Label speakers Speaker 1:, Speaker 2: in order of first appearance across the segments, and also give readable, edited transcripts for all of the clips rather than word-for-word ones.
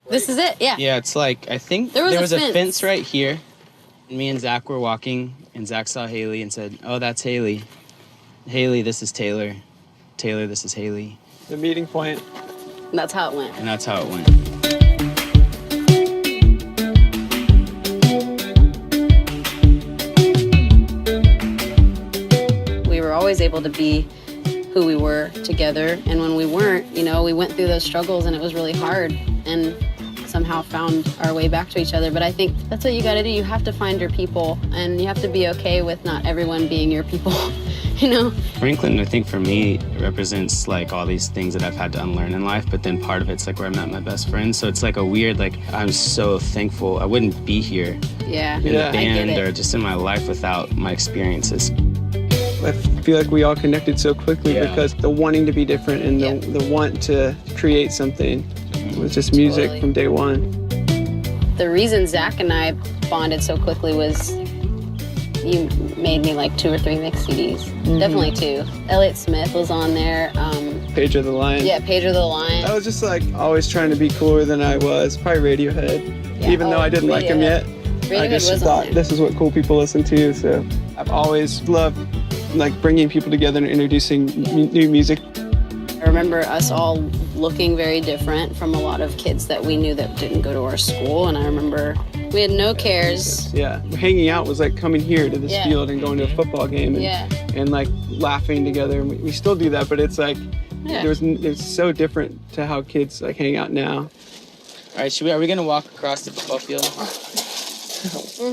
Speaker 1: This is it, yeah.
Speaker 2: Yeah, it's like, I think there was a fence right here. And me and Zach were walking, and Zach saw Hayley and said, "Oh, that's Hayley. Hayley, this is Taylor. Taylor, this is Hayley."
Speaker 3: The meeting point.
Speaker 1: And that's how it went.
Speaker 2: And that's how it went.
Speaker 1: We were always able to be who we were together, and when we weren't, you know, we went through those struggles and it was really hard, and somehow found our way back to each other. But I think that's what you gotta do. You have to find your people, and you have to be okay with not everyone being your people, you know?
Speaker 2: Franklin, I think for me, represents like all these things that I've had to unlearn in life, but then part of it's like where I met my best friend. So it's like a weird, like, I'm so thankful. I wouldn't be here in the band or just in my life without my experiences.
Speaker 3: I feel like we all connected so quickly because the wanting to be different and the want to create something was just music from day one.
Speaker 1: The reason Zach and I bonded so quickly was you made me like 2 or 3 mix CDs. Definitely 2. Elliott Smith was on there.
Speaker 3: Pedro the Lion.
Speaker 1: Yeah, Pedro the Lion.
Speaker 3: I was just like always trying to be cooler than I was. Probably Radiohead.
Speaker 1: Yeah,
Speaker 3: even though I didn't like him yet.
Speaker 1: Radiohead
Speaker 3: I just
Speaker 1: was
Speaker 3: thought this is what cool people listen to. So I've always loved like bringing people together and introducing new music.
Speaker 1: I remember us all looking very different from a lot of kids that we knew that didn't go to our school, and I remember we had no cares.
Speaker 3: Yeah, hanging out was like coming here to this field and going to a football game and like laughing together. And we still do that, but it's like it's so different to how kids like hang out now.
Speaker 2: All right, are we gonna walk across the football field?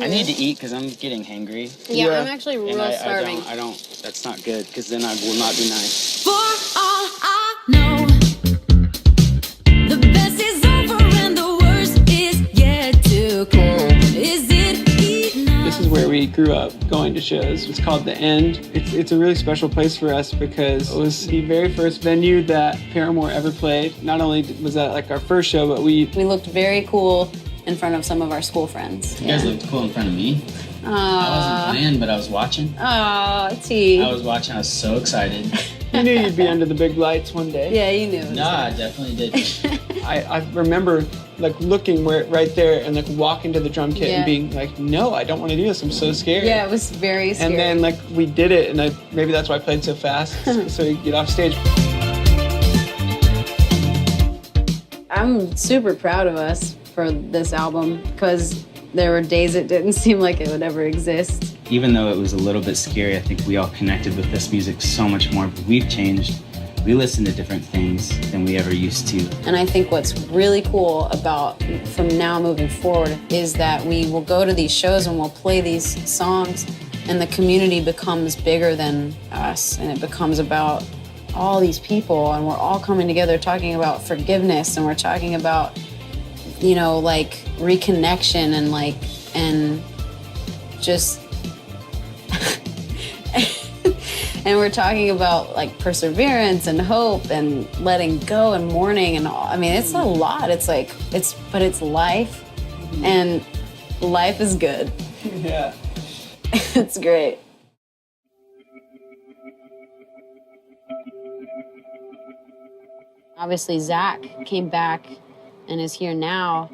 Speaker 2: I need to eat because I'm getting hangry.
Speaker 1: Yeah, I'm actually real starving.
Speaker 2: I don't, that's not good because then I will not be nice.
Speaker 4: For all I know, the best is over and the worst is yet to come. Is it enough?
Speaker 3: This is where we grew up going to shows. It's called The End. It's a really special place for us because it was the very first venue that Paramore ever played. Not only was that like our first show, but we
Speaker 1: looked very cool in front of some of our school friends.
Speaker 2: You guys looked cool in front of me. I wasn't playing, but I was watching.
Speaker 1: Oh, T.
Speaker 2: I was watching. I was so excited.
Speaker 3: You knew you'd be under the big lights one day.
Speaker 1: Yeah, you knew.
Speaker 2: No, I definitely did.
Speaker 3: I remember like looking right there and like walking to the drum kit and being like, no, I don't want to do this. I'm so scared.
Speaker 1: Yeah, it was very scary.
Speaker 3: And then like we did it, and maybe that's why I played so fast, so you get off stage.
Speaker 1: I'm super proud of us for this album because there were days it didn't seem like it would ever exist.
Speaker 2: Even though it was a little bit scary, I think we all connected with this music so much more. We've changed. We listen to different things than we ever used to.
Speaker 1: And I think what's really cool about from now moving forward is that we will go to these shows and we'll play these songs and the community becomes bigger than us, and it becomes about all these people, and we're all coming together talking about forgiveness, and we're talking about, you know, like reconnection and just and we're talking about like perseverance and hope and letting go and mourning and all. I mean, it's a lot. It's like but it's life, and life is good.
Speaker 3: Yeah.
Speaker 1: It's great. Obviously, Zach came back and is here now,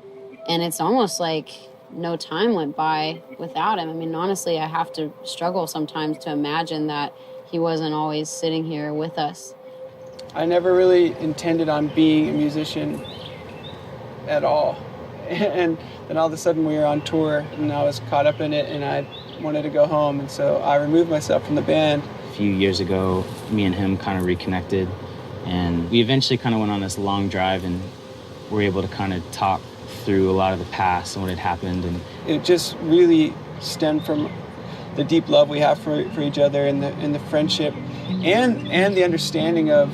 Speaker 1: and it's almost like no time went by without him. I mean, honestly, I have to struggle sometimes to imagine that he wasn't always sitting here with us.
Speaker 3: I never really intended on being a musician at all. And then all of a sudden we were on tour, and I was caught up in it, and I wanted to go home, and so I removed myself from the band.
Speaker 2: A few years ago, me and him kind of reconnected, and we eventually kind of went on this long drive and were able to kind of talk through a lot of the past and what had happened. And
Speaker 3: it just really stemmed from the deep love we have for each other, and the friendship and the understanding of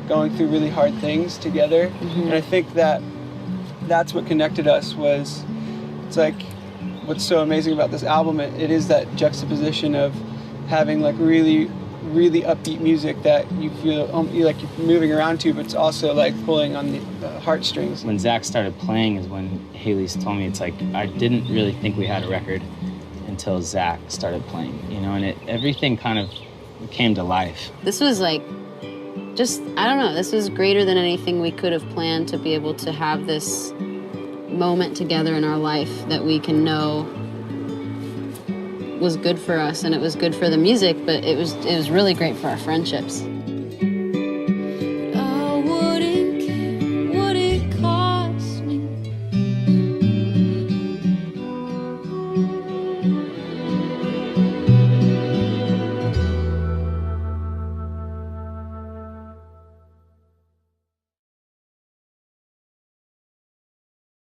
Speaker 3: going through really hard things together. Mm-hmm. And I think that's what connected us. It's like what's so amazing about this album, it is that juxtaposition of having like really upbeat music that you feel like you're moving around to, but it's also like pulling on the heartstrings.
Speaker 2: When Zach started playing is when Hayley's told me, it's like I didn't really think we had a record until Zach started playing, you know, and everything kind of came to life.
Speaker 1: This was like, I don't know, this was greater than anything we could have planned, to be able to have this moment together in our life that we can know was good for us, and it was good for the music, but it was really great for our friendships.